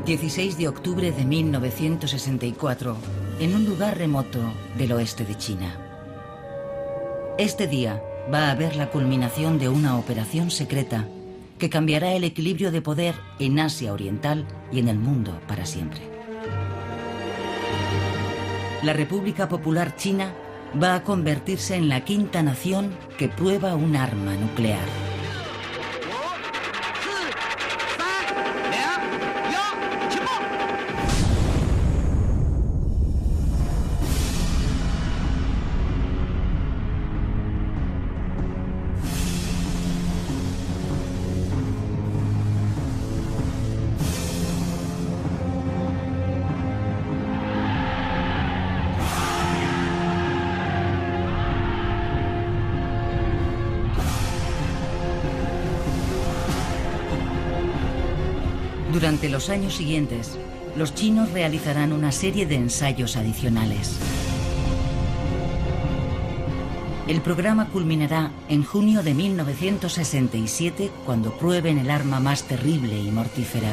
16 de octubre de 1964, en un lugar remoto del oeste de China. Este día va a haber la culminación de una operación secreta que cambiará el equilibrio de poder en Asia Oriental y en el mundo para siempre. La República Popular China va a convertirse en la quinta nación que prueba un arma nuclear. Durante los años siguientes, los chinos realizarán una serie de ensayos adicionales. El programa culminará en junio de 1967, cuando prueben el arma más terrible y mortífera: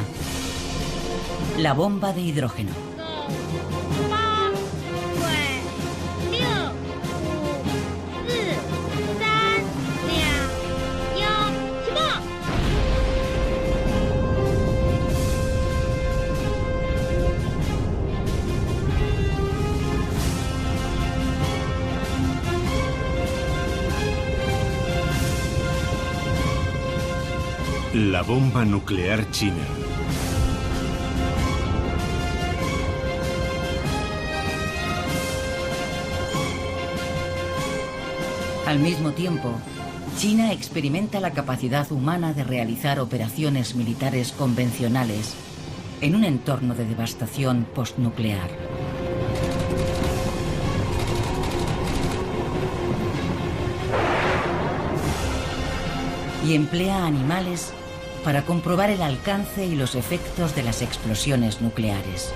la bomba de hidrógeno. La bomba nuclear china. Al mismo tiempo, China experimenta la capacidad humana de realizar operaciones militares convencionales en un entorno de devastación postnuclear. Y emplea animales para comprobar el alcance y los efectos de las explosiones nucleares.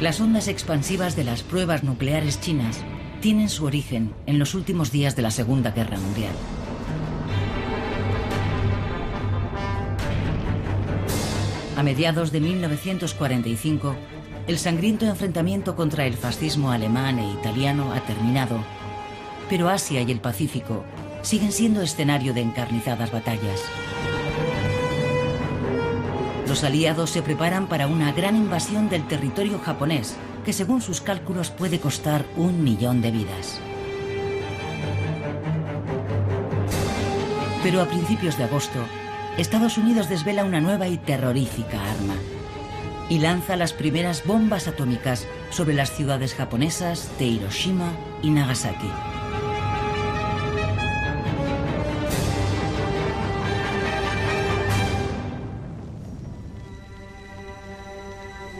Las ondas expansivas de las pruebas nucleares chinas tienen su origen en los últimos días de la Segunda Guerra Mundial. A mediados de 1945, el sangriento enfrentamiento contra el fascismo alemán e italiano ha terminado, pero Asia y el Pacífico siguen siendo escenario de encarnizadas batallas. Los aliados se preparan para una gran invasión del territorio japonés, que según sus cálculos puede costar 1 millón de vidas. Pero a principios de agosto, Estados Unidos desvela una nueva y terrorífica arma y lanza las primeras bombas atómicas sobre las ciudades japonesas de Hiroshima y Nagasaki.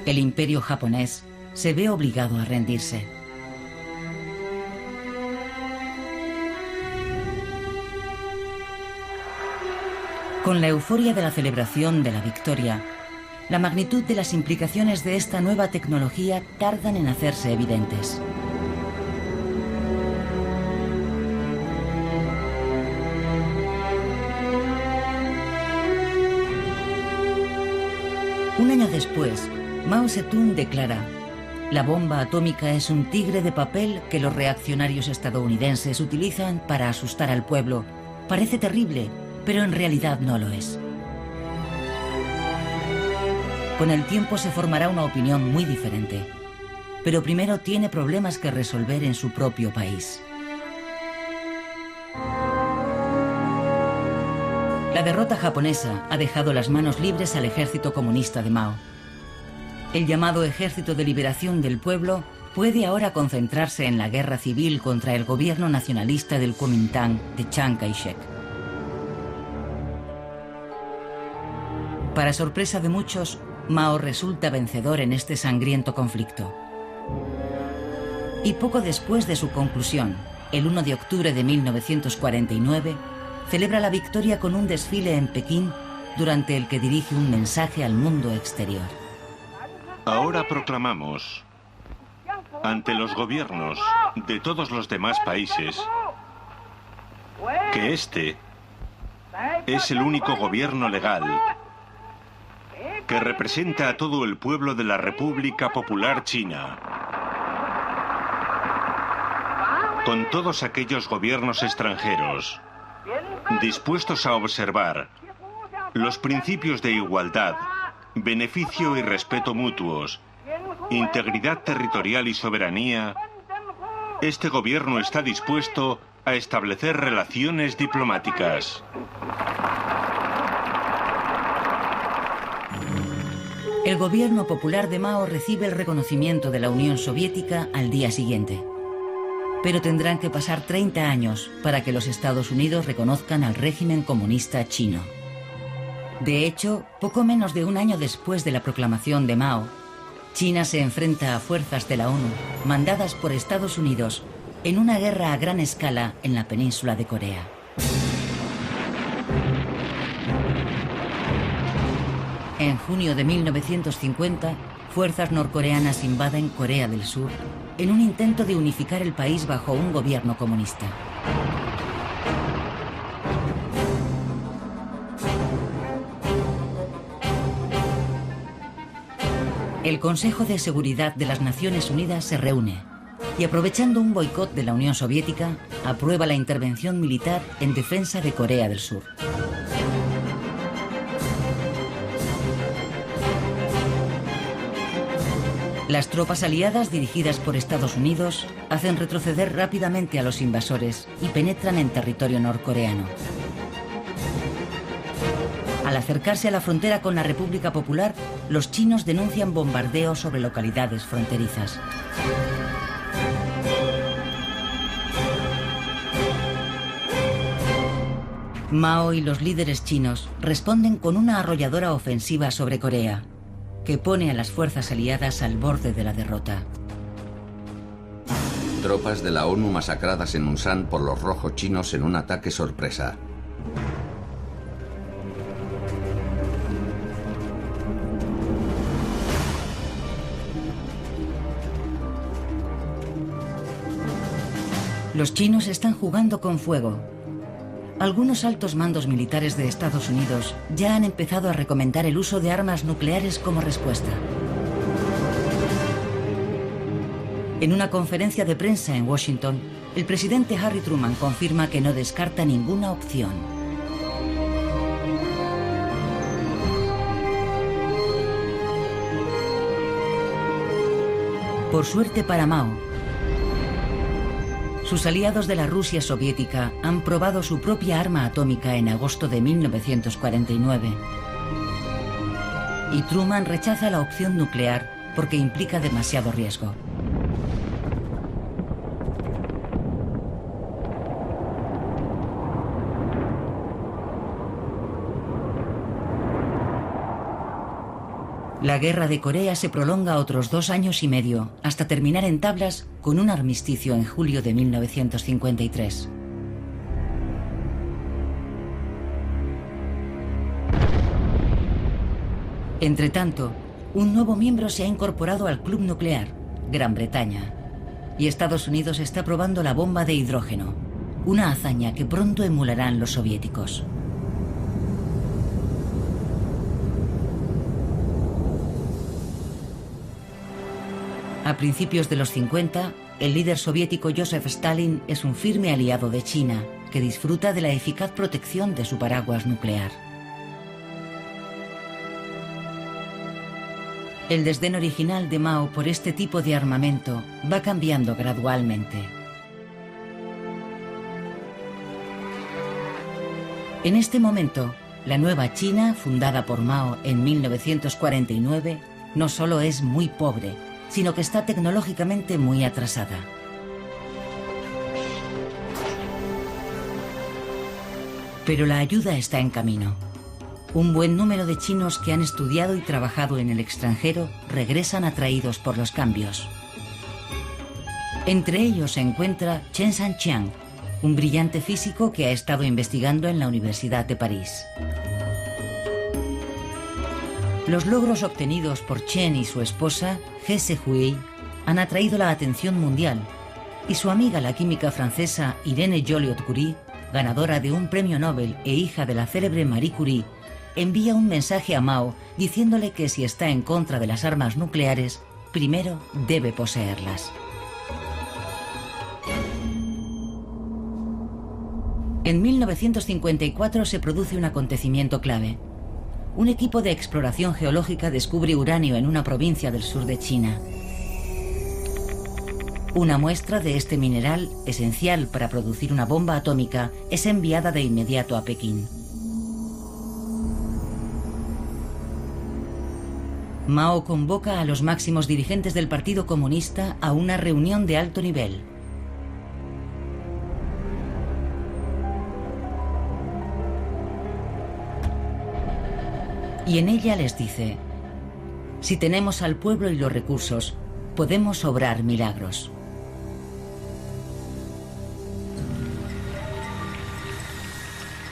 El imperio japonés se ve obligado a rendirse. Con la euforia de la celebración de la victoria, la magnitud de las implicaciones de esta nueva tecnología tardan en hacerse evidentes. Un año después, Mao Zedong declara: la bomba atómica es un tigre de papel que los reaccionarios estadounidenses utilizan para asustar al pueblo. Parece terrible, pero en realidad no lo es. Con el tiempo se formará una opinión muy diferente, pero primero tiene problemas que resolver en su propio país. La derrota japonesa ha dejado las manos libres al ejército comunista de Mao. El llamado Ejército de Liberación del Pueblo puede ahora concentrarse en la guerra civil contra el gobierno nacionalista del Kuomintang de Chiang Kai-shek. Para sorpresa de muchos, Mao resulta vencedor en este sangriento conflicto. Y poco después de su conclusión, el 1 de octubre de 1949, celebra la victoria con un desfile en Pekín durante el que dirige un mensaje al mundo exterior. Ahora proclamamos ante los gobiernos de todos los demás países que este es el único gobierno legal que representa a todo el pueblo de la República Popular China, con todos aquellos gobiernos extranjeros dispuestos a observar los principios de igualdad, beneficio y respeto mutuos, integridad territorial y soberanía. Este gobierno está dispuesto a establecer relaciones diplomáticas. El gobierno popular de Mao recibe el reconocimiento de la Unión Soviética al día siguiente. Pero tendrán que pasar 30 años para que los Estados Unidos reconozcan al régimen comunista chino. De hecho, poco menos de un año después de la proclamación de Mao, China se enfrenta a fuerzas de la ONU, mandadas por Estados Unidos, en una guerra a gran escala en la península de Corea. En junio de 1950, fuerzas norcoreanas invaden Corea del Sur en un intento de unificar el país bajo un gobierno comunista. El Consejo de Seguridad de las Naciones Unidas se reúne y, aprovechando un boicot de la Unión Soviética, aprueba la intervención militar en defensa de Corea del Sur. Las tropas aliadas dirigidas por Estados Unidos hacen retroceder rápidamente a los invasores y penetran en territorio norcoreano. Al acercarse a la frontera con la República Popular, los chinos denuncian bombardeos sobre localidades fronterizas. Mao y los líderes chinos responden con una arrolladora ofensiva sobre Corea, que pone a las fuerzas aliadas al borde de la derrota. Tropas de la ONU masacradas en Unsan por los rojos chinos en un ataque sorpresa. Los chinos están jugando con fuego. Algunos altos mandos militares de Estados Unidos ya han empezado a recomendar el uso de armas nucleares como respuesta. En una conferencia de prensa en Washington, el presidente Harry Truman confirma que no descarta ninguna opción. Por suerte para Mao, sus aliados de la Rusia soviética han probado su propia arma atómica en agosto de 1949. Y Truman rechaza la opción nuclear porque implica demasiado riesgo. La guerra de Corea se prolonga otros 2 años y medio, hasta terminar en tablas con un armisticio en julio de 1953. Entretanto, un nuevo miembro se ha incorporado al club nuclear, Gran Bretaña, y Estados Unidos está probando la bomba de hidrógeno, una hazaña que pronto emularán los soviéticos. A principios de los 50, el líder soviético Joseph Stalin es un firme aliado de China, que disfruta de la eficaz protección de su paraguas nuclear. El desdén original de Mao por este tipo de armamento va cambiando gradualmente. En este momento, la nueva China, fundada por Mao en 1949, no solo es muy pobre, sino que está tecnológicamente muy atrasada. Pero la ayuda está en camino. Un buen número de chinos que han estudiado y trabajado en el extranjero regresan atraídos por los cambios. Entre ellos se encuentra Chen Sanqiang, un brillante físico que ha estado investigando en la Universidad de París. Los logros obtenidos por Chen y su esposa, He Se-hui, han atraído la atención mundial, y su amiga la química francesa Irene Joliot-Curie, ganadora de un premio Nobel e hija de la célebre Marie Curie, envía un mensaje a Mao diciéndole que si está en contra de las armas nucleares, primero debe poseerlas. En 1954 se produce un acontecimiento clave. Un equipo de exploración geológica descubre uranio en una provincia del sur de China. Una muestra de este mineral, esencial para producir una bomba atómica, es enviada de inmediato a Pekín. Mao convoca a los máximos dirigentes del Partido Comunista a una reunión de alto nivel. Y en ella les dice: si tenemos al pueblo y los recursos, podemos obrar milagros.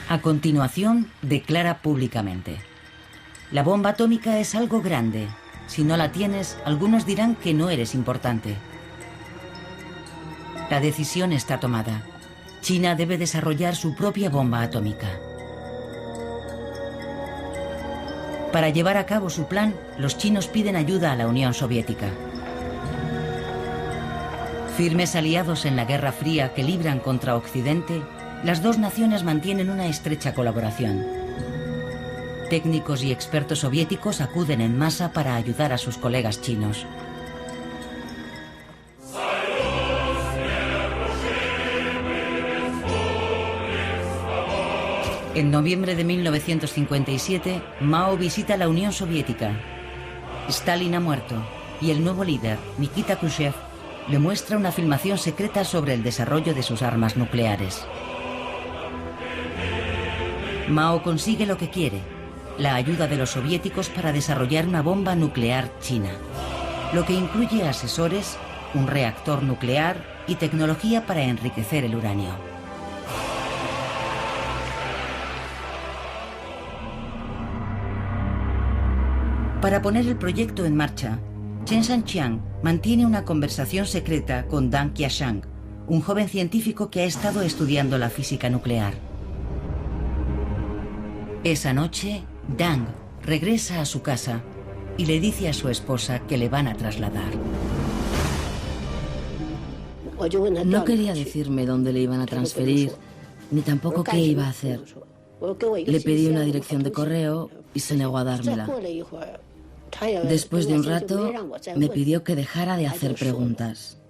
A continuación, declara públicamente: la bomba atómica es algo grande. Si no la tienes, algunos dirán que no eres importante. La decisión está tomada. China debe desarrollar su propia bomba atómica. Para llevar a cabo su plan, los chinos piden ayuda a la Unión Soviética. Firmes aliados en la Guerra Fría que libran contra Occidente, las dos naciones mantienen una estrecha colaboración. Técnicos y expertos soviéticos acuden en masa para ayudar a sus colegas chinos. En noviembre de 1957, Mao visita la Unión Soviética. Stalin ha muerto y el nuevo líder, Nikita Khrushchev, le muestra una filmación secreta sobre el desarrollo de sus armas nucleares. Mao consigue lo que quiere: la ayuda de los soviéticos para desarrollar una bomba nuclear china, lo que incluye asesores, un reactor nuclear y tecnología para enriquecer el uranio. Para poner el proyecto en marcha, Chen Sanqiang mantiene una conversación secreta con Deng Qiashang, un joven científico que ha estado estudiando la física nuclear. Esa noche, Deng regresa a su casa y le dice a su esposa que le van a trasladar. No quería decirme dónde le iban a transferir, ni tampoco qué iba a hacer. Le pedí una dirección de correo y se negó a dármela. Después de un rato, me pidió que dejara de hacer preguntas.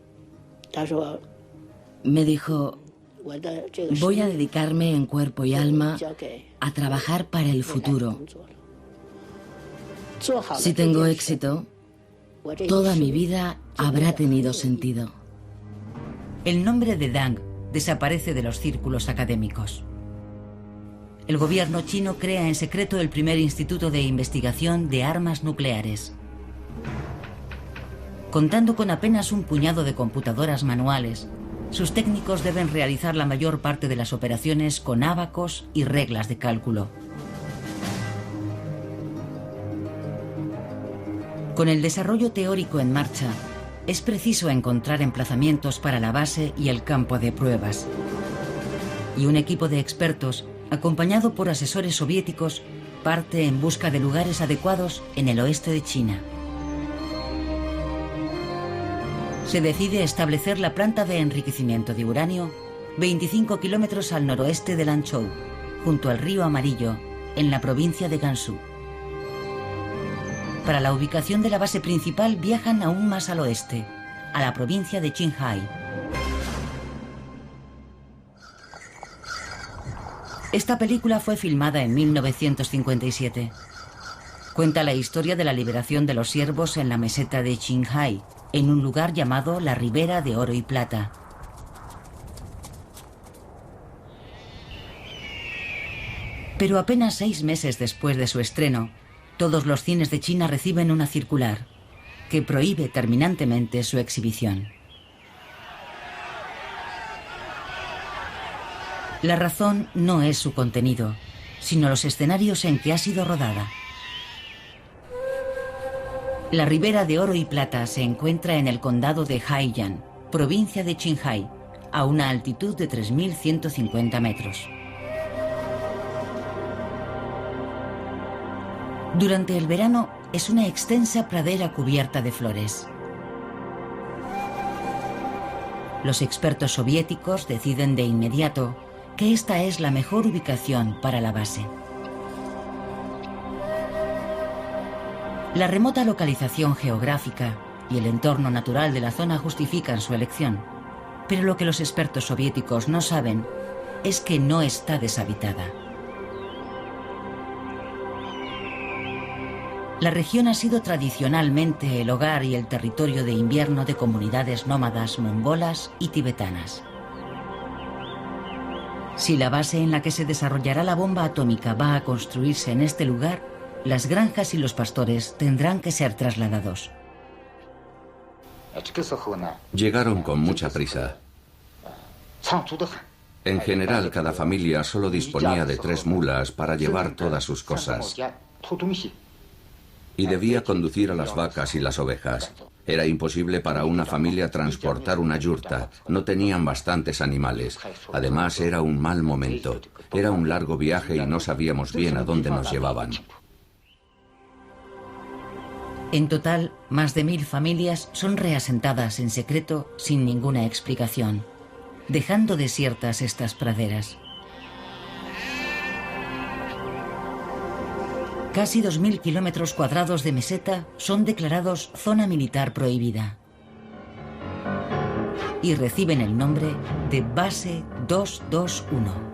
Me dijo: voy a dedicarme en cuerpo y alma a trabajar para el futuro. Si tengo éxito, toda mi vida habrá tenido sentido. El nombre de Deng desaparece de los círculos académicos. El gobierno chino crea en secreto el primer instituto de investigación de armas nucleares. Contando con apenas un puñado de computadoras manuales, sus técnicos deben realizar la mayor parte de las operaciones con ábacos y reglas de cálculo. Con el desarrollo teórico en marcha, es preciso encontrar emplazamientos para la base y el campo de pruebas. Y un equipo de expertos, acompañado por asesores soviéticos, parte en busca de lugares adecuados en el oeste de China. Se decide establecer la planta de enriquecimiento de uranio 25 kilómetros al noroeste de Lanzhou, junto al río Amarillo, en la provincia de Gansu. Para la ubicación de la base principal viajan aún más al oeste, a la provincia de Qinghai. Esta película fue filmada en 1957. Cuenta la historia de la liberación de los siervos en la meseta de Qinghai, en un lugar llamado la Ribera de Oro y Plata. Pero apenas 6 meses después de su estreno, todos los cines de China reciben una circular que prohíbe terminantemente su exhibición. La razón no es su contenido, sino los escenarios en que ha sido rodada. La Ribera de Oro y Plata se encuentra en el condado de Haiyan, provincia de Qinghai, a una altitud de 3.150 metros. Durante el verano es una extensa pradera cubierta de flores. Los expertos soviéticos deciden de inmediato que esta es la mejor ubicación para la base. La remota localización geográfica y el entorno natural de la zona justifican su elección, pero lo que los expertos soviéticos no saben es que no está deshabitada. La región ha sido tradicionalmente el hogar y el territorio de invierno de comunidades nómadas mongolas y tibetanas. Si la base en la que se desarrollará la bomba atómica va a construirse en este lugar, las granjas y los pastores tendrán que ser trasladados. Llegaron con mucha prisa. En general, cada familia solo disponía de 3 mulas para llevar todas sus cosas. Y debía conducir a las vacas y las ovejas. Era imposible para una familia transportar una yurta. No tenían bastantes animales. Además, era un mal momento. Era un largo viaje y no sabíamos bien a dónde nos llevaban. En total, más de 1000 familias son reasentadas en secreto sin ninguna explicación, dejando desiertas estas praderas. Casi 2000 kilómetros cuadrados de meseta son declarados zona militar prohibida y reciben el nombre de Base 221.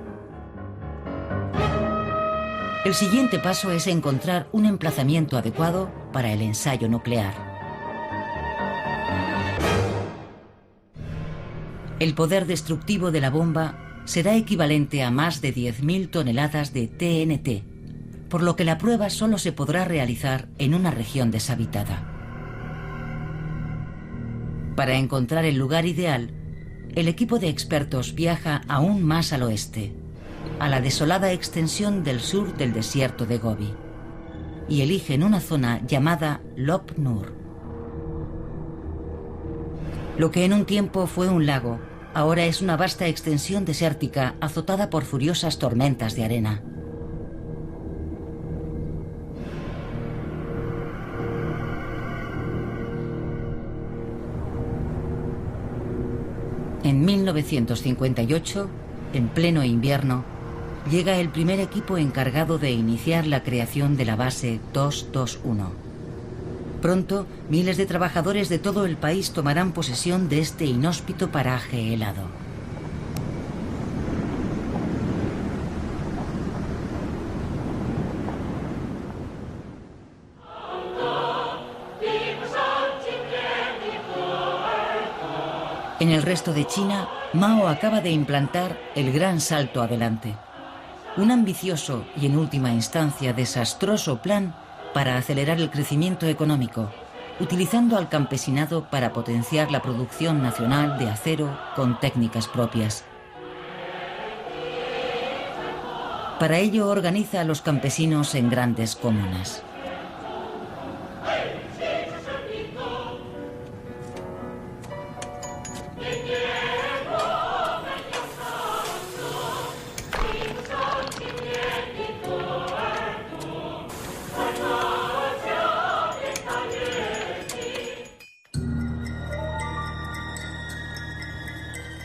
El siguiente paso es encontrar un emplazamiento adecuado para el ensayo nuclear. El poder destructivo de la bomba será equivalente a más de 10.000 toneladas de TNT, por lo que la prueba solo se podrá realizar en una región deshabitada. Para encontrar el lugar ideal, el equipo de expertos viaja aún más al oeste, a la desolada extensión del sur del desierto de Gobi, y eligen una zona llamada Lop Nur. Lo que en un tiempo fue un lago, ahora es una vasta extensión desértica azotada por furiosas tormentas de arena. En 1958, en pleno invierno, llega el primer equipo encargado de iniciar la creación de la base 221. Pronto, miles de trabajadores de todo el país tomarán posesión de este inhóspito paraje helado. En el resto de China, Mao acaba de implantar el gran salto adelante. Un ambicioso y en última instancia desastroso plan para acelerar el crecimiento económico, utilizando al campesinado para potenciar la producción nacional de acero con técnicas propias. Para ello organiza a los campesinos en grandes comunas.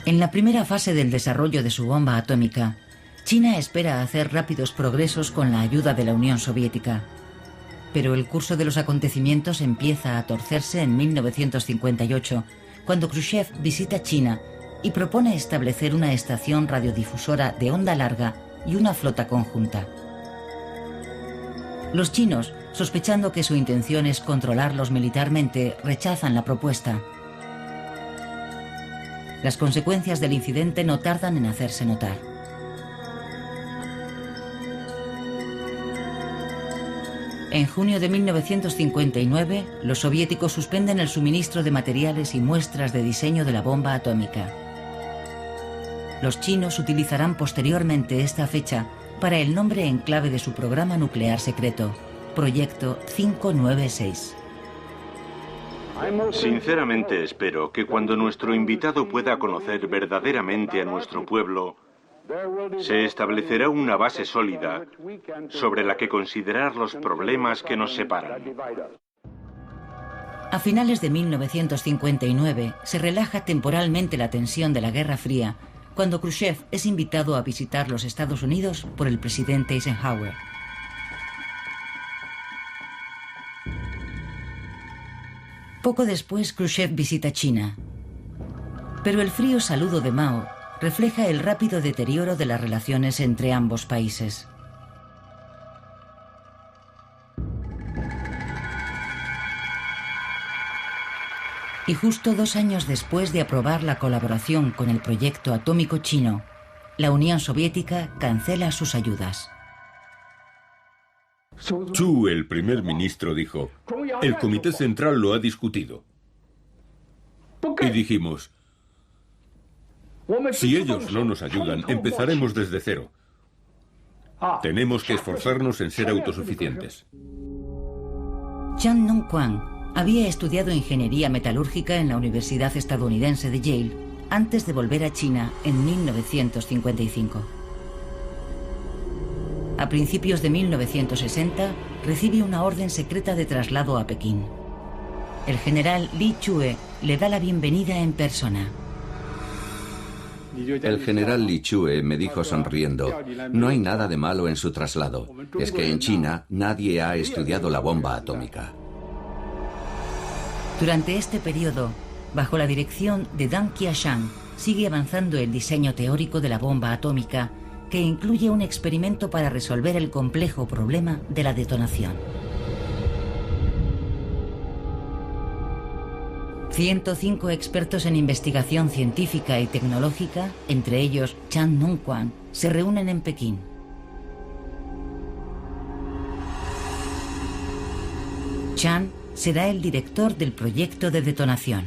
En la primera fase del desarrollo de su bomba atómica, China espera hacer rápidos progresos con la ayuda de la Unión Soviética. Pero el curso de los acontecimientos empieza a torcerse en 1958, cuando Khrushchev visita China y propone establecer una estación radiodifusora de onda larga y una flota conjunta. Los chinos, sospechando que su intención es controlarlos militarmente, rechazan la propuesta. Las consecuencias del incidente no tardan en hacerse notar. En junio de 1959, los soviéticos suspenden el suministro de materiales y muestras de diseño de la bomba atómica. Los chinos utilizarán posteriormente esta fecha para el nombre en clave de su programa nuclear secreto, Proyecto 596. Sinceramente espero que cuando nuestro invitado pueda conocer verdaderamente a nuestro pueblo, se establecerá una base sólida sobre la que considerar los problemas que nos separan. A finales de 1959 se relaja temporalmente la tensión de la Guerra Fría cuando Khrushchev es invitado a visitar los Estados Unidos por el presidente Eisenhower. Poco después, Khrushchev visita China. Pero el frío saludo de Mao refleja el rápido deterioro de las relaciones entre ambos países. Y justo 2 años después de aprobar la colaboración con el proyecto atómico chino, la Unión Soviética cancela sus ayudas. Chu, el primer ministro, dijo: el Comité Central lo ha discutido. Y dijimos: si ellos no nos ayudan, empezaremos desde cero. Tenemos que esforzarnos en ser autosuficientes. Chan Nong-kwan había estudiado ingeniería metalúrgica en la Universidad Estadounidense de Yale antes de volver a China en 1955. A principios de 1960 recibe una orden secreta de traslado a Pekín. El general Li Chue le da la bienvenida en persona. El general Li Chue me dijo sonriendo: no hay nada de malo en su traslado. Es que en China nadie ha estudiado la bomba atómica. Durante este periodo, bajo la dirección de Deng Qianshan, sigue avanzando el diseño teórico de la bomba atómica, que incluye un experimento para resolver el complejo problema de la detonación. 105 expertos en investigación científica y tecnológica, entre ellos Chan Nong-kwan, se reúnen en Pekín. Chan será el director del proyecto de detonación.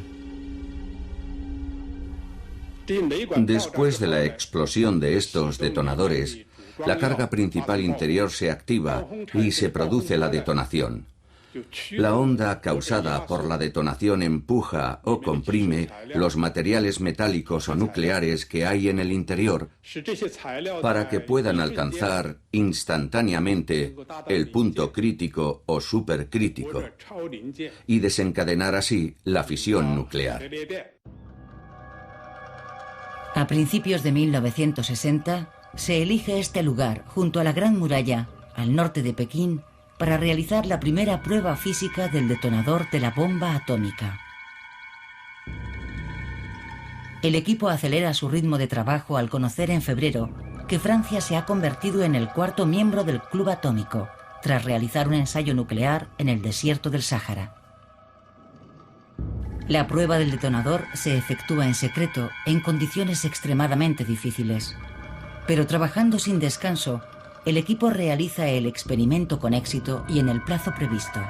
Después de la explosión de estos detonadores, la carga principal interior se activa y se produce la detonación. La onda causada por la detonación empuja o comprime los materiales metálicos o nucleares que hay en el interior para que puedan alcanzar instantáneamente el punto crítico o supercrítico y desencadenar así la fisión nuclear. A principios de 1960 se elige este lugar junto a la Gran Muralla, al norte de Pekín, para realizar la primera prueba física del detonador de la bomba atómica. El equipo acelera su ritmo de trabajo al conocer en febrero que Francia se ha convertido en el 4º miembro del Club Atómico, tras realizar un ensayo nuclear en el desierto del Sáhara. La prueba del detonador se efectúa en secreto en condiciones extremadamente difíciles. Pero trabajando sin descanso, el equipo realiza el experimento con éxito y en el plazo previsto.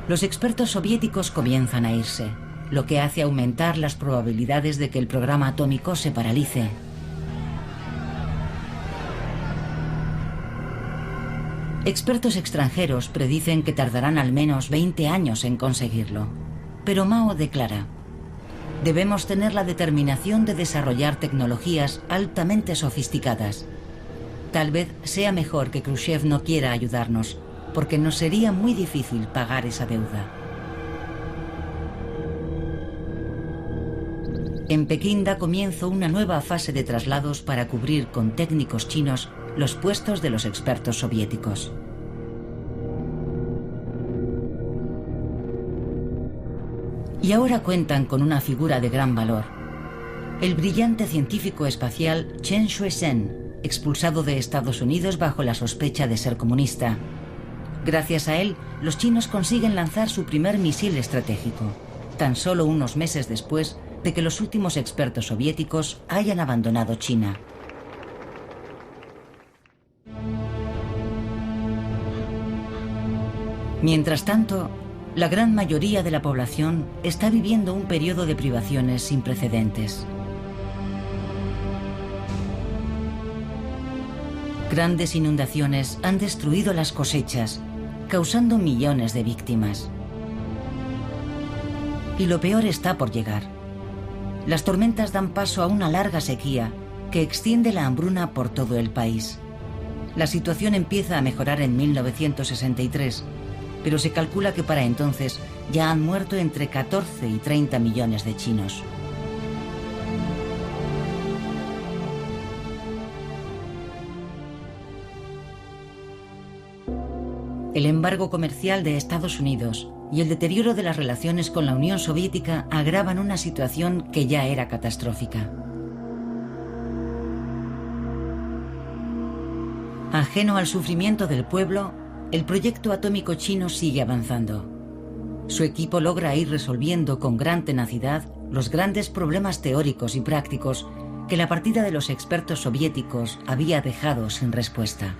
Los expertos soviéticos comienzan a irse, lo que hace aumentar las probabilidades de que el programa atómico se paralice. Expertos extranjeros predicen que tardarán al menos 20 años en conseguirlo. Pero Mao declara: debemos tener la determinación de desarrollar tecnologías altamente sofisticadas. Tal vez sea mejor que Khrushchev no quiera ayudarnos, porque nos sería muy difícil pagar esa deuda. En Pekín da comienzo una nueva fase de traslados para cubrir con técnicos chinos los puestos de los expertos soviéticos. Y ahora cuentan con una figura de gran valor: el brillante científico espacial Chen Shui-sen, expulsado de Estados Unidos bajo la sospecha de ser comunista. Gracias a él, los chinos consiguen lanzar su primer misil estratégico, tan solo unos meses después de que los últimos expertos soviéticos hayan abandonado China. Mientras tanto, La gran mayoría de la población está viviendo un periodo de privaciones sin precedentes. Grandes inundaciones han destruido las cosechas, causando millones de víctimas. Y lo peor está por llegar. Las tormentas dan paso a una larga sequía que extiende la hambruna por todo el país. La situación empieza a mejorar en 1963, pero se calcula que para entonces ya han muerto entre 14 y 30 millones de chinos. El embargo comercial de Estados Unidos y el deterioro de las relaciones con la Unión Soviética agravan una situación que ya era catastrófica. Ajeno al sufrimiento del pueblo, el proyecto atómico chino sigue avanzando. Su equipo logra ir resolviendo con gran tenacidad los grandes problemas teóricos y prácticos que la partida de los expertos soviéticos había dejado sin respuesta.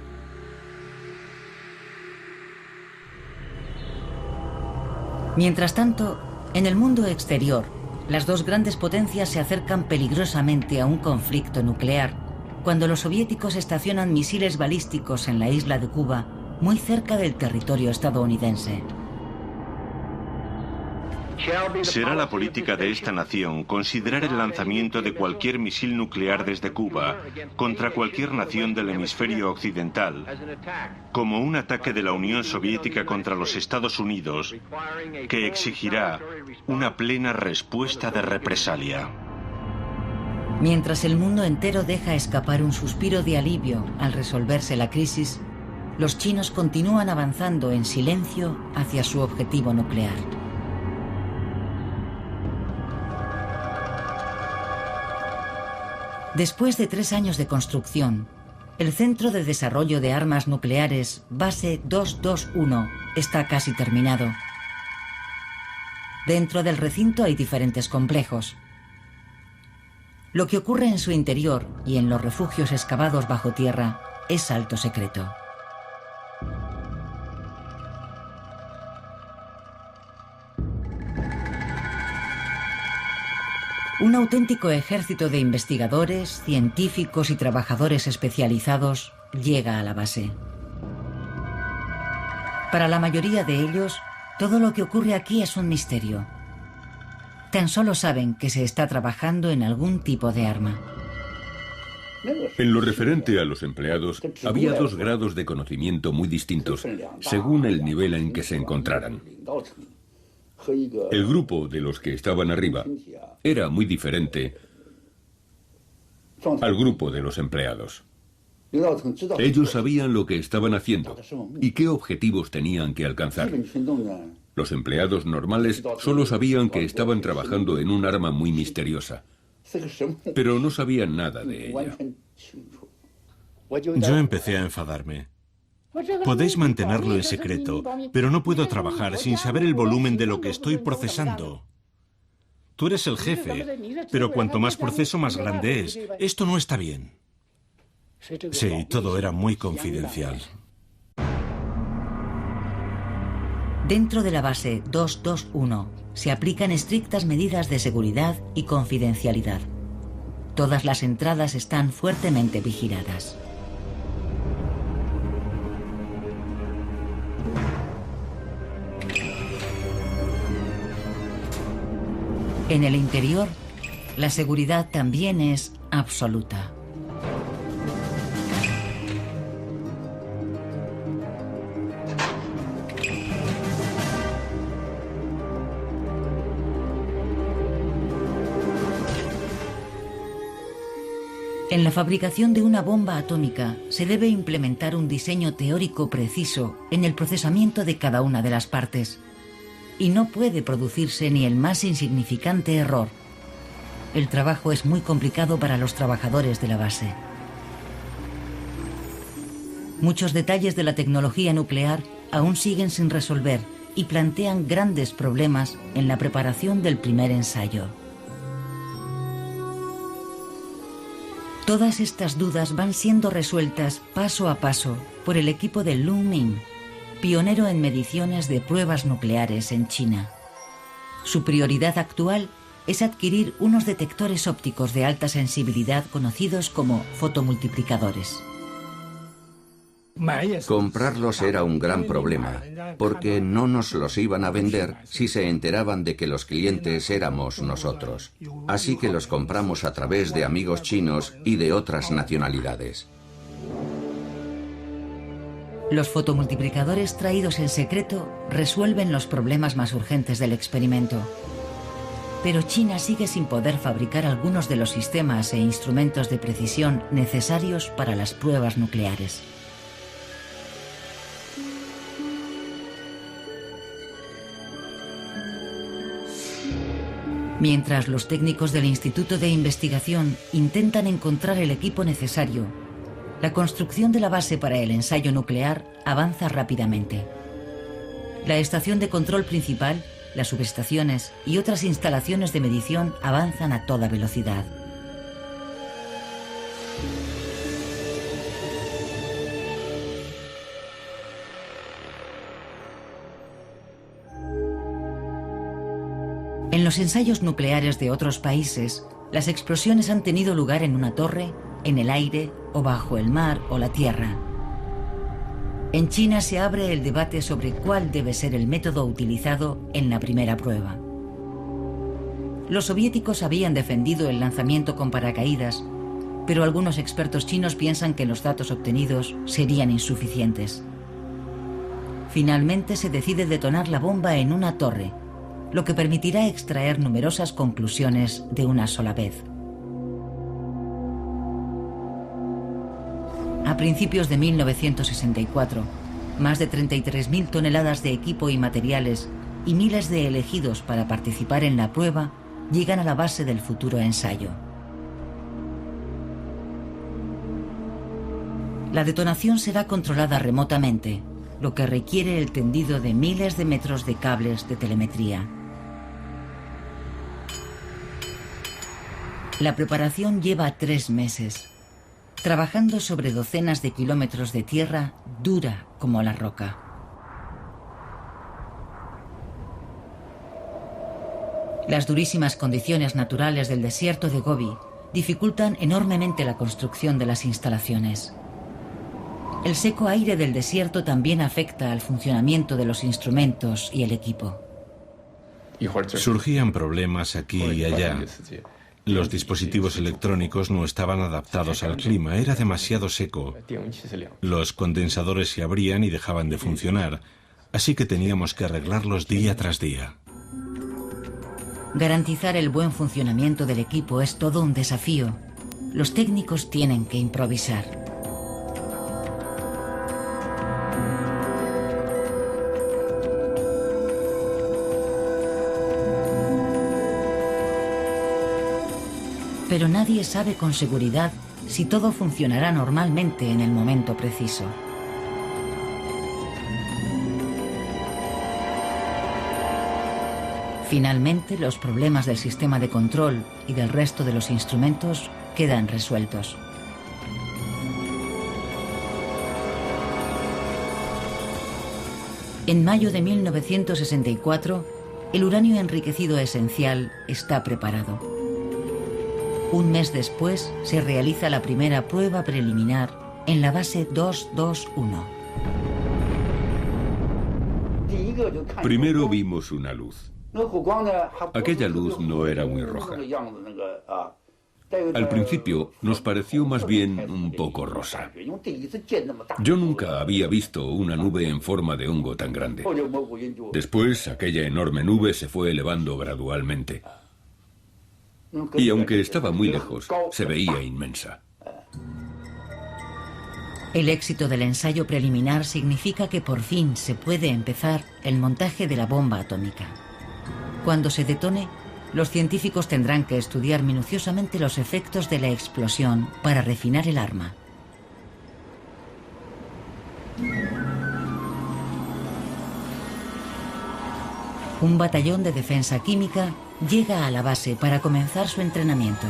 Mientras tanto, en el mundo exterior, las dos grandes potencias se acercan peligrosamente a un conflicto nuclear cuando los soviéticos estacionan misiles balísticos en la isla de Cuba, muy cerca del territorio estadounidense. Será la política de esta nación considerar el lanzamiento de cualquier misil nuclear desde Cuba contra cualquier nación del hemisferio occidental como un ataque de la Unión Soviética contra los Estados Unidos que exigirá una plena respuesta de represalia. Mientras el mundo entero deja escapar un suspiro de alivio al resolverse la crisis, los chinos continúan avanzando en silencio hacia su objetivo nuclear. Después de 3 años de construcción, el Centro de Desarrollo de Armas Nucleares Base 221 está casi terminado. Dentro del recinto hay diferentes complejos. Lo que ocurre en su interior y en los refugios excavados bajo tierra es alto secreto. Un auténtico ejército de investigadores, científicos y trabajadores especializados llega a la base. Para la mayoría de ellos, todo lo que ocurre aquí es un misterio. Tan solo saben que se está trabajando en algún tipo de arma. En lo referente a los empleados, había 2 grados de conocimiento muy distintos, según el nivel en que se encontraran. El grupo de los que estaban arriba era muy diferente al grupo de los empleados. Ellos sabían lo que estaban haciendo y qué objetivos tenían que alcanzar. Los empleados normales solo sabían que estaban trabajando en un arma muy misteriosa, pero no sabían nada de ella. Yo empecé a enfadarme. Podéis mantenerlo en secreto, pero no puedo trabajar sin saber el volumen de lo que estoy procesando. Tú eres el jefe, pero cuanto más proceso, más grande es. Esto no está bien. Sí, todo era muy confidencial. Dentro de la base 221 se aplican estrictas medidas de seguridad y confidencialidad. Todas las entradas están fuertemente vigiladas. En el interior, la seguridad también es absoluta. En la fabricación de una bomba atómica se debe implementar un diseño teórico preciso en el procesamiento de cada una de las partes. Y no puede producirse ni el más insignificante error. El trabajo es muy complicado para los trabajadores de la base. Muchos detalles de la tecnología nuclear aún siguen sin resolver y plantean grandes problemas en la preparación del primer ensayo. Todas estas dudas van siendo resueltas paso a paso por el equipo de Lu Ming, pionero en mediciones de pruebas nucleares en China. Su prioridad actual es adquirir unos detectores ópticos de alta sensibilidad conocidos como fotomultiplicadores. Comprarlos era un gran problema, porque no nos los iban a vender si se enteraban de que los clientes éramos nosotros. Así que los compramos a través de amigos chinos y de otras nacionalidades. Los fotomultiplicadores traídos en secreto resuelven los problemas más urgentes del experimento. Pero China sigue sin poder fabricar algunos de los sistemas e instrumentos de precisión necesarios para las pruebas nucleares. Mientras los técnicos del Instituto de Investigación intentan encontrar el equipo necesario, la construcción de la base para el ensayo nuclear avanza rápidamente. La estación de control principal, las subestaciones y otras instalaciones de medición avanzan a toda velocidad. En los ensayos nucleares de otros países, las explosiones han tenido lugar en una torre, en el aire o bajo el mar o la tierra. En China se abre el debate sobre cuál debe ser el método utilizado en la primera prueba. Los soviéticos habían defendido el lanzamiento con paracaídas, pero algunos expertos chinos piensan que los datos obtenidos serían insuficientes. Finalmente se decide detonar la bomba en una torre, lo que permitirá extraer numerosas conclusiones de una sola vez. A principios de 1964, más de 33.000 toneladas de equipo y materiales y miles de elegidos para participar en la prueba llegan a la base del futuro ensayo. La detonación será controlada remotamente, lo que requiere el tendido de miles de metros de cables de telemetría. La preparación lleva 3 meses, trabajando sobre docenas de kilómetros de tierra dura como la roca. Las durísimas condiciones naturales del desierto de Gobi dificultan enormemente la construcción de las instalaciones. El seco aire del desierto también afecta al funcionamiento de los instrumentos y el equipo. Surgían problemas aquí y allá. Los dispositivos electrónicos no estaban adaptados al clima, era demasiado seco. Los condensadores se abrían y dejaban de funcionar, así que teníamos que arreglarlos día tras día. Garantizar el buen funcionamiento del equipo es todo un desafío. Los técnicos tienen que improvisar. Pero nadie sabe con seguridad si todo funcionará normalmente en el momento preciso. Finalmente, los problemas del sistema de control y del resto de los instrumentos quedan resueltos. En mayo de 1964, el uranio enriquecido esencial está preparado. Un mes después se realiza la primera prueba preliminar en la base 221. Primero vimos una luz. Aquella luz no era muy roja. Al principio nos pareció más bien un poco rosa. Yo nunca había visto una nube en forma de hongo tan grande. Después, aquella enorme nube se fue elevando gradualmente. Y aunque estaba muy lejos, se veía inmensa. El éxito del ensayo preliminar significa que por fin se puede empezar el montaje de la bomba atómica. Cuando se detone, los científicos tendrán que estudiar minuciosamente los efectos de la explosión para refinar el arma. Un batallón de defensa química llega a la base para comenzar su entrenamiento.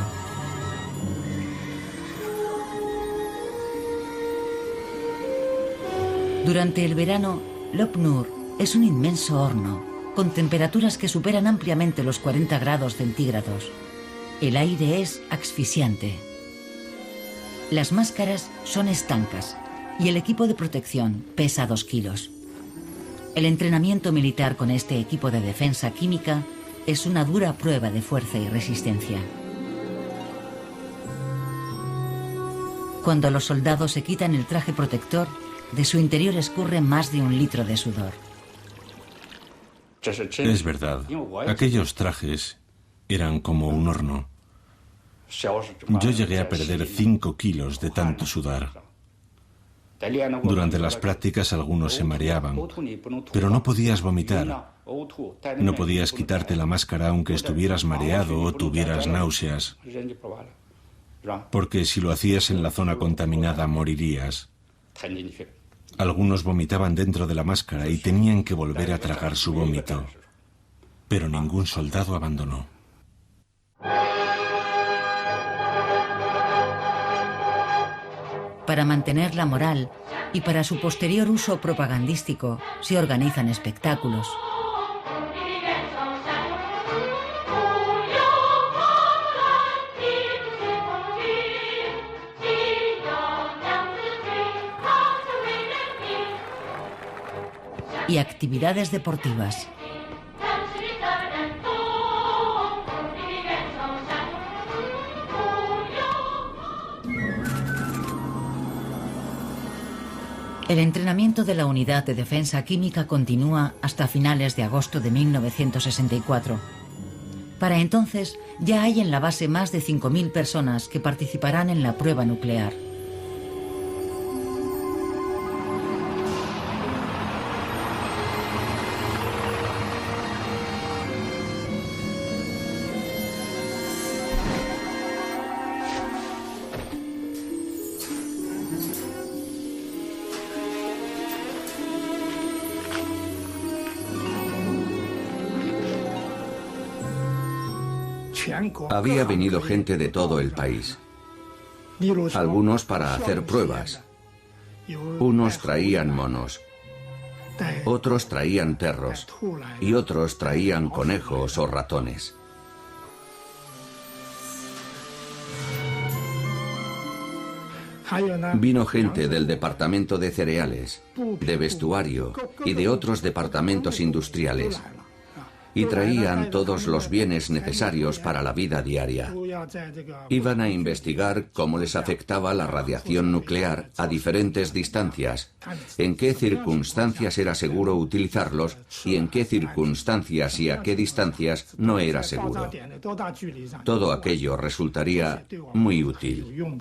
Durante el verano, Lop Nur es un inmenso horno, con temperaturas que superan ampliamente los 40 grados centígrados. El aire es asfixiante. Las máscaras son estancas y el equipo de protección pesa 2 kilos. El entrenamiento militar con este equipo de defensa química es una dura prueba de fuerza y resistencia. Cuando los soldados se quitan el traje protector, de su interior escurre más de 1 litro de sudor. Es verdad, aquellos trajes eran como un horno. Yo llegué a perder 5 kilos de tanto sudar. Durante las prácticas algunos se mareaban, pero no podías vomitar. No podías quitarte la máscara aunque estuvieras mareado o tuvieras náuseas, porque si lo hacías en la zona contaminada morirías. Algunos vomitaban dentro de la máscara y tenían que volver a tragar su vómito, pero ningún soldado abandonó. Para mantener la moral y para su posterior uso propagandístico, se organizan espectáculos. Y actividades deportivas. El entrenamiento de la Unidad de Defensa Química continúa hasta finales de agosto de 1964. Para entonces, ya hay en la base más de 5.000 personas que participarán en la prueba nuclear. Había venido gente de todo el país. Algunos para hacer pruebas. Unos traían monos. Otros traían perros. Y otros traían conejos o ratones. Vino gente del departamento de cereales, de vestuario y de otros departamentos industriales. Y traían todos los bienes necesarios para la vida diaria. Iban a investigar cómo les afectaba la radiación nuclear a diferentes distancias, en qué circunstancias era seguro utilizarlos y en qué circunstancias y a qué distancias no era seguro. Todo aquello resultaría muy útil.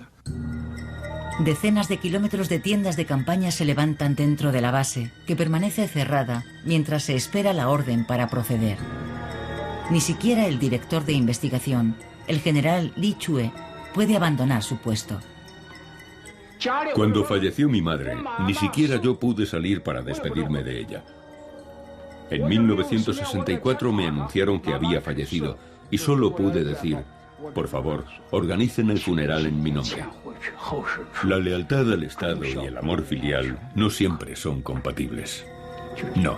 Decenas de kilómetros de tiendas de campaña se levantan dentro de la base, que permanece cerrada mientras se espera la orden para proceder. Ni siquiera el director de investigación, el general Li Chue, puede abandonar su puesto. Cuando falleció mi madre, ni siquiera yo pude salir para despedirme de ella. En 1964 me anunciaron que había fallecido y solo pude decir: por favor, organicen el funeral en mi nombre. La lealtad al Estado y el amor filial no siempre son compatibles. No.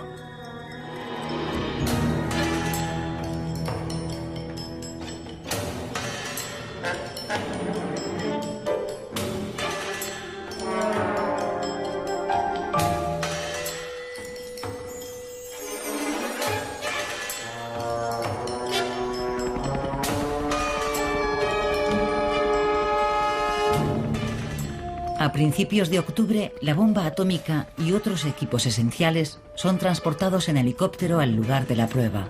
A principios de octubre, la bomba atómica y otros equipos esenciales son transportados en helicóptero al lugar de la prueba.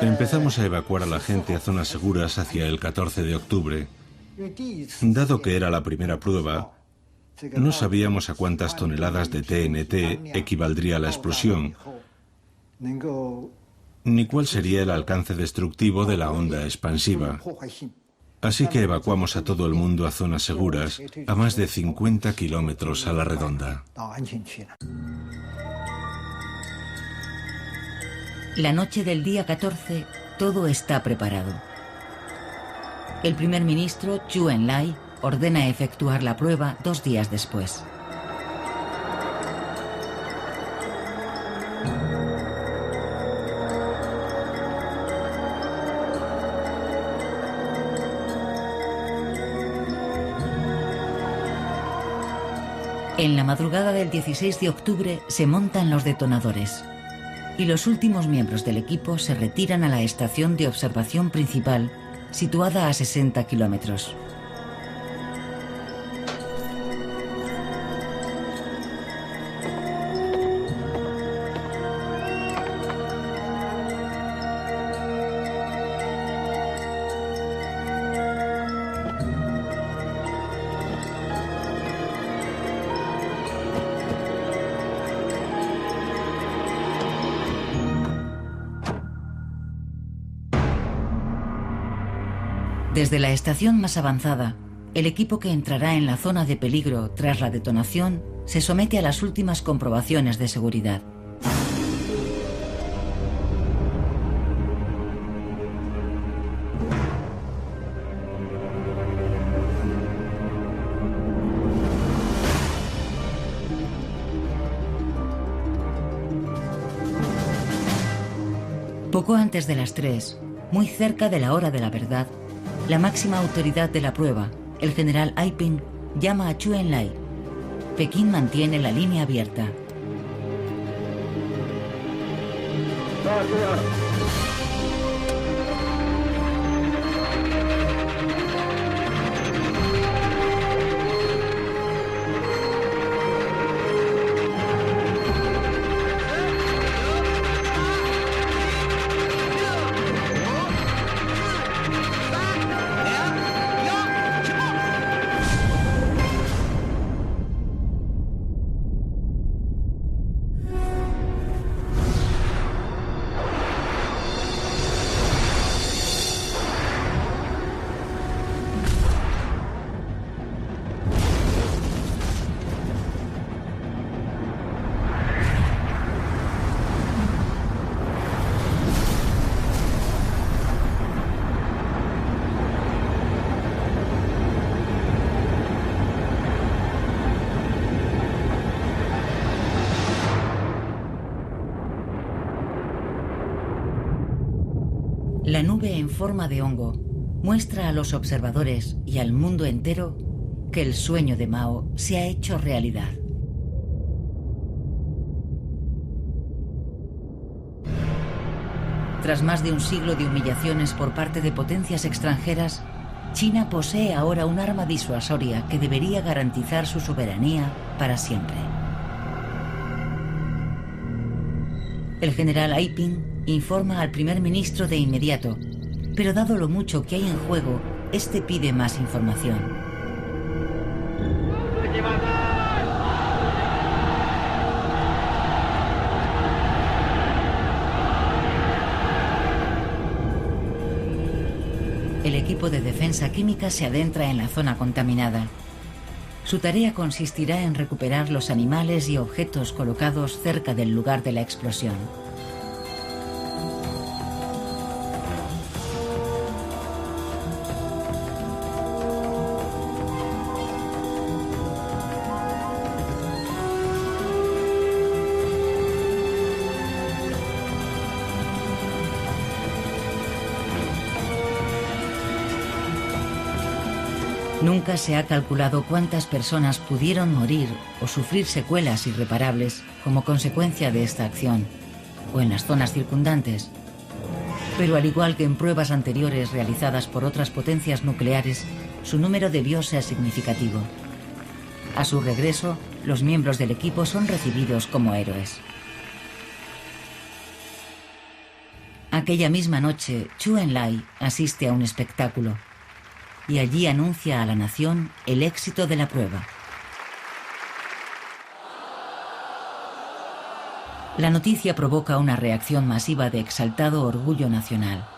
Empezamos a evacuar a la gente a zonas seguras hacia el 14 de octubre. Dado que era la primera prueba, no sabíamos a cuántas toneladas de TNT equivaldría la explosión, ni cuál sería el alcance destructivo de la onda expansiva. Así que evacuamos a todo el mundo a zonas seguras, a más de 50 kilómetros a la redonda. La noche del día 14, todo está preparado. El primer ministro, Zhou Enlai, ordena efectuar la prueba 2 días después. En la madrugada del 16 de octubre se montan los detonadores y los últimos miembros del equipo se retiran a la estación de observación principal, situada a 60 kilómetros. Desde la estación más avanzada, el equipo que entrará en la zona de peligro tras la detonación se somete a las últimas comprobaciones de seguridad. Poco antes de las 3, muy cerca de la hora de la verdad, la máxima autoridad de la prueba, el general Aiping, llama a Zhou Enlai. Pekín mantiene la línea abierta. La nube en forma de hongo muestra a los observadores y al mundo entero que el sueño de Mao se ha hecho realidad. Tras más de un siglo de humillaciones por parte de potencias extranjeras, China posee ahora un arma disuasoria que debería garantizar su soberanía para siempre. El general Aiping informa al primer ministro de inmediato, pero dado lo mucho que hay en juego, este pide más información. El equipo de defensa química se adentra en la zona contaminada. Su tarea consistirá en recuperar los animales y objetos colocados cerca del lugar de la explosión. Nunca se ha calculado cuántas personas pudieron morir o sufrir secuelas irreparables como consecuencia de esta acción, o en las zonas circundantes. Pero al igual que en pruebas anteriores realizadas por otras potencias nucleares, su número debió ser significativo. A su regreso, los miembros del equipo son recibidos como héroes. Aquella misma noche, Zhou Enlai asiste a un espectáculo y allí anuncia a la nación el éxito de la prueba. La noticia provoca una reacción masiva de exaltado orgullo nacional.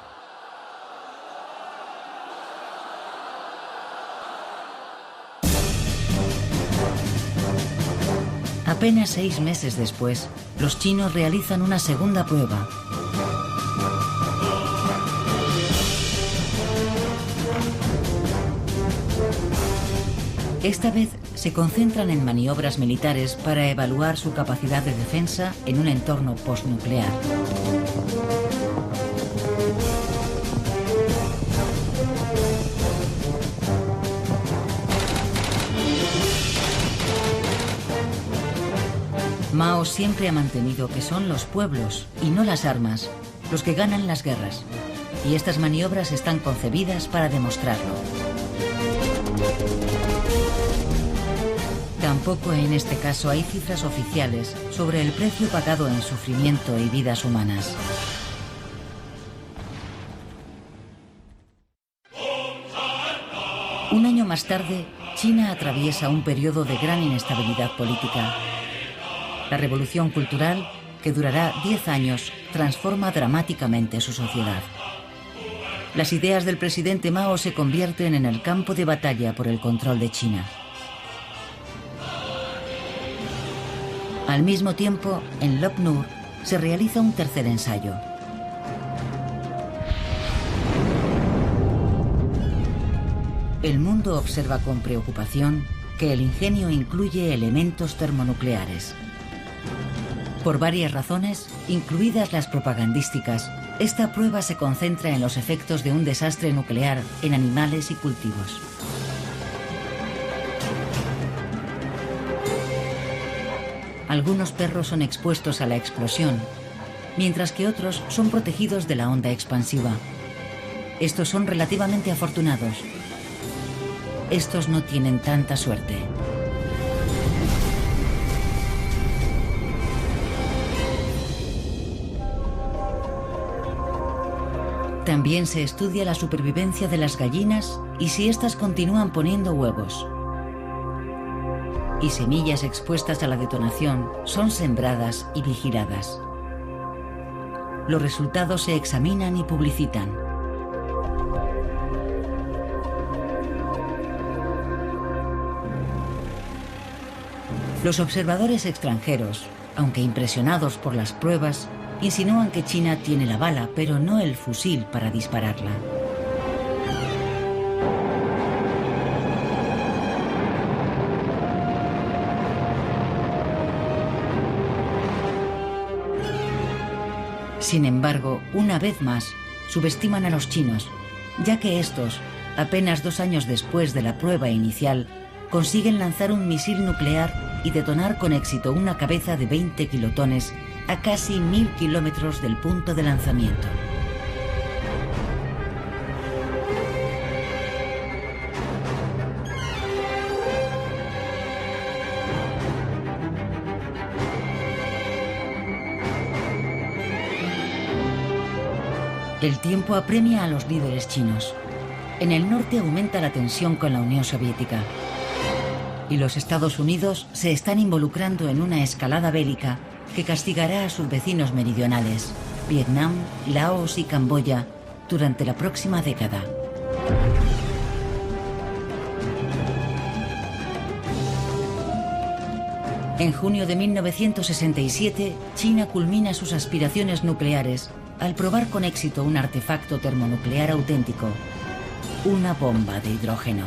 Apenas 6 meses después, los chinos realizan una segunda prueba. Esta vez se concentran en maniobras militares para evaluar su capacidad de defensa en un entorno postnuclear. Mao siempre ha mantenido que son los pueblos y no las armas los que ganan las guerras, y estas maniobras están concebidas para demostrarlo. Tampoco en este caso hay cifras oficiales sobre el precio pagado en sufrimiento y vidas humanas. Un año más tarde, China atraviesa un periodo de gran inestabilidad política. La revolución cultural, que durará 10 años, transforma dramáticamente su sociedad. Las ideas del presidente Mao se convierten en el campo de batalla por el control de China. Al mismo tiempo, en Lop Nur se realiza un tercer ensayo. El mundo observa con preocupación que el ingenio incluye elementos termonucleares. Por varias razones, incluidas las propagandísticas, esta prueba se concentra en los efectos de un desastre nuclear en animales y cultivos. Algunos perros son expuestos a la explosión, mientras que otros son protegidos de la onda expansiva. Estos son relativamente afortunados. Estos no tienen tanta suerte. También se estudia la supervivencia de las gallinas y si éstas continúan poniendo huevos. Y semillas expuestas a la detonación son sembradas y vigiladas. Los resultados se examinan y publicitan. Los observadores extranjeros, aunque impresionados por las pruebas, insinúan que China tiene la bala, pero no el fusil para dispararla. Sin embargo, una vez más, subestiman a los chinos, ya que estos, apenas 2 años después de la prueba inicial, consiguen lanzar un misil nuclear y detonar con éxito una cabeza de 20 kilotones a casi 1000 kilómetros del punto de lanzamiento. El tiempo apremia a los líderes chinos. En el norte aumenta la tensión con la Unión Soviética. Y los Estados Unidos se están involucrando en una escalada bélica que castigará a sus vecinos meridionales, Vietnam, Laos y Camboya, durante la próxima década. En junio de 1967, China culmina sus aspiraciones nucleares al probar con éxito un artefacto termonuclear auténtico, una bomba de hidrógeno.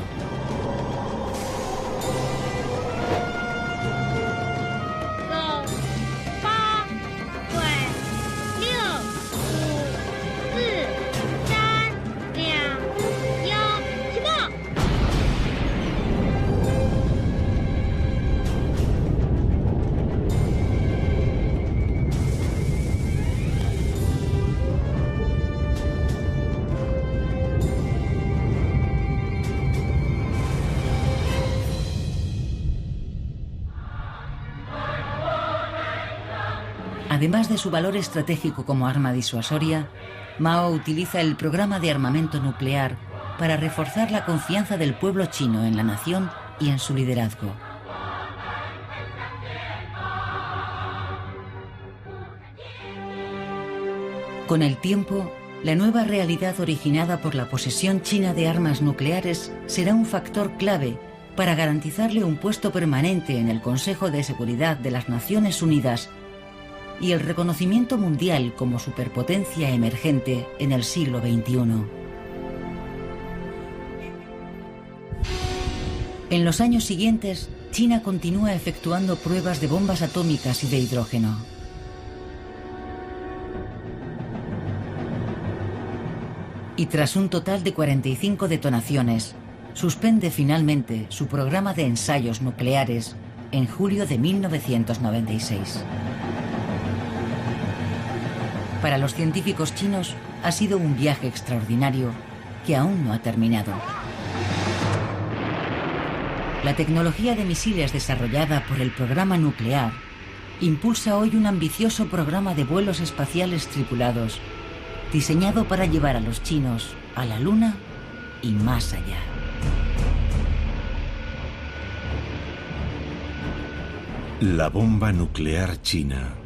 Además de su valor estratégico como arma disuasoria, Mao utiliza el programa de armamento nuclear para reforzar la confianza del pueblo chino en la nación y en su liderazgo. Con el tiempo, la nueva realidad originada por la posesión china de armas nucleares será un factor clave para garantizarle un puesto permanente en el Consejo de Seguridad de las Naciones Unidas y el reconocimiento mundial como superpotencia emergente en el siglo XXI. En los años siguientes, China continúa efectuando pruebas de bombas atómicas y de hidrógeno. Y tras un total de 45 detonaciones, suspende finalmente su programa de ensayos nucleares en julio de 1996. Para los científicos chinos ha sido un viaje extraordinario que aún no ha terminado. La tecnología de misiles desarrollada por el programa nuclear impulsa hoy un ambicioso programa de vuelos espaciales tripulados, diseñado para llevar a los chinos a la Luna y más allá. La bomba nuclear china.